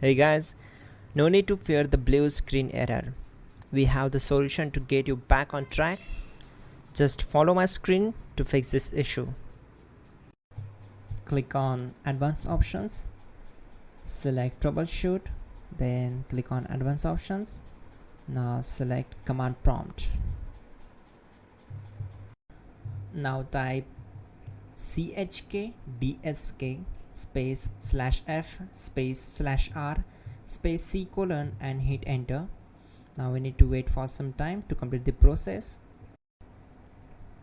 Hey guys, no need to fear the blue screen error. We have the solution to get you back on track. Just follow my screen to fix this issue. Click on Advanced Options, select Troubleshoot, then click on Advanced Options. Now select Command Prompt. Now type chkdsk space /f space /r space c colon and hit enter. Now we need to wait for some time to complete the process.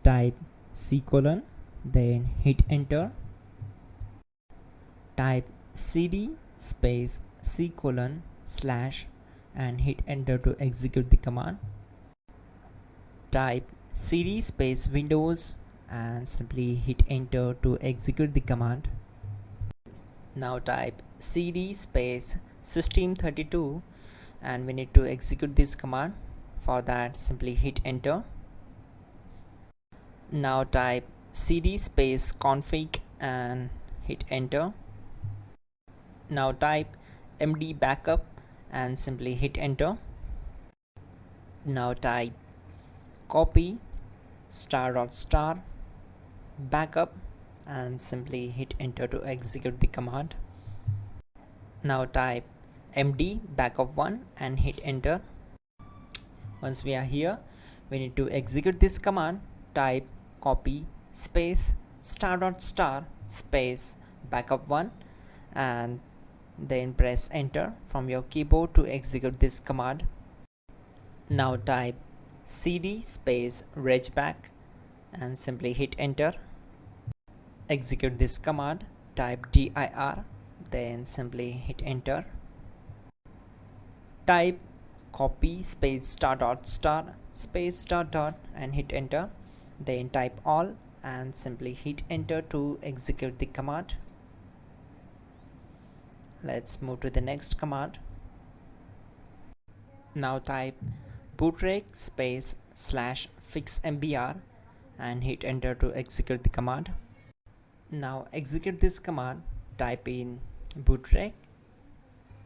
Type c colon, then hit enter. Type cd space c colon / and hit enter to execute the command. Type cd space windows and simply hit enter to execute the command. Now type cd space system32 and we need to execute this command. For that, simply hit enter. Now type cd space config and hit enter. Now type md backup and simply hit enter. Now type copy ** backup and simply hit enter to execute the command. Now type md backup1 and hit enter. Once we are here, we need to execute this command. Type copy space ** space backup1 and then press enter from your keyboard to execute this command. Now type cd space regback and simply hit enter. Execute this command. Type dir, then simply hit enter. Type copy space ** space .. and hit enter. Then type all and simply hit enter to execute the command. Let's move to the next command. Now type bootrec space /fixmbr and hit enter to execute the command. Now execute this command. Type in bootrec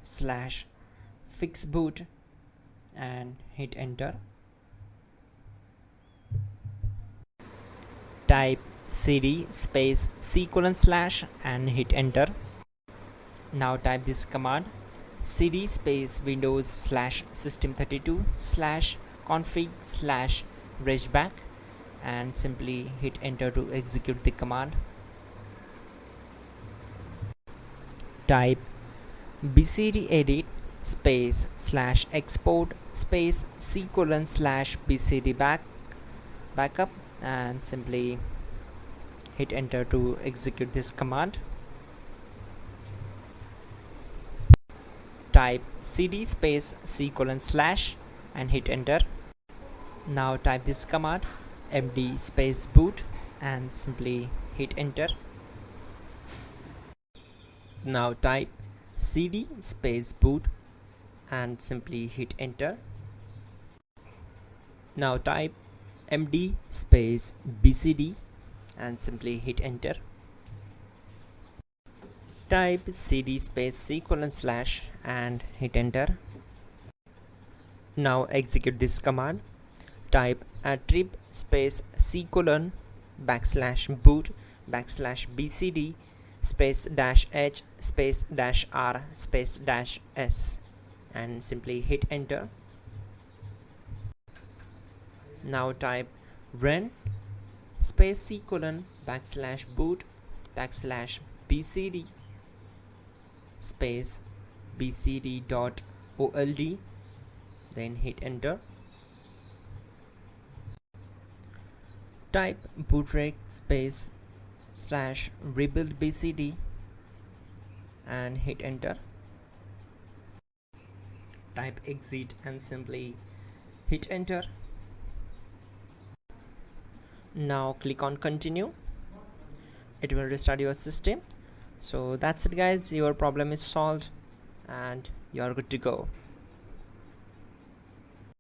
/fixboot and hit enter. Type cd space c colon / and hit enter. Now type this command cd space windows /system32 /config /regback and simply hit enter to execute the command. Type bcd edit space /export space c colon /bcd backup and simply hit enter to execute this command. Type cd space c colon / and hit enter. Now type this command md space boot and simply hit enter. Now type cd space boot and simply hit enter. Now type md space bcd and simply hit enter. Type cd space c colon / and hit enter. Now execute this command. Type attrib space c colon /boot /bcd space -h space -r space -s and simply hit enter. Now type run space c colon /boot /bcd space bcd.old, then hit enter. Type bootrec space /rebuild bcd and hit enter. Type exit and simply hit enter. Now click on continue. It will restart your system. So that's it guys, your problem is solved and you are good to go.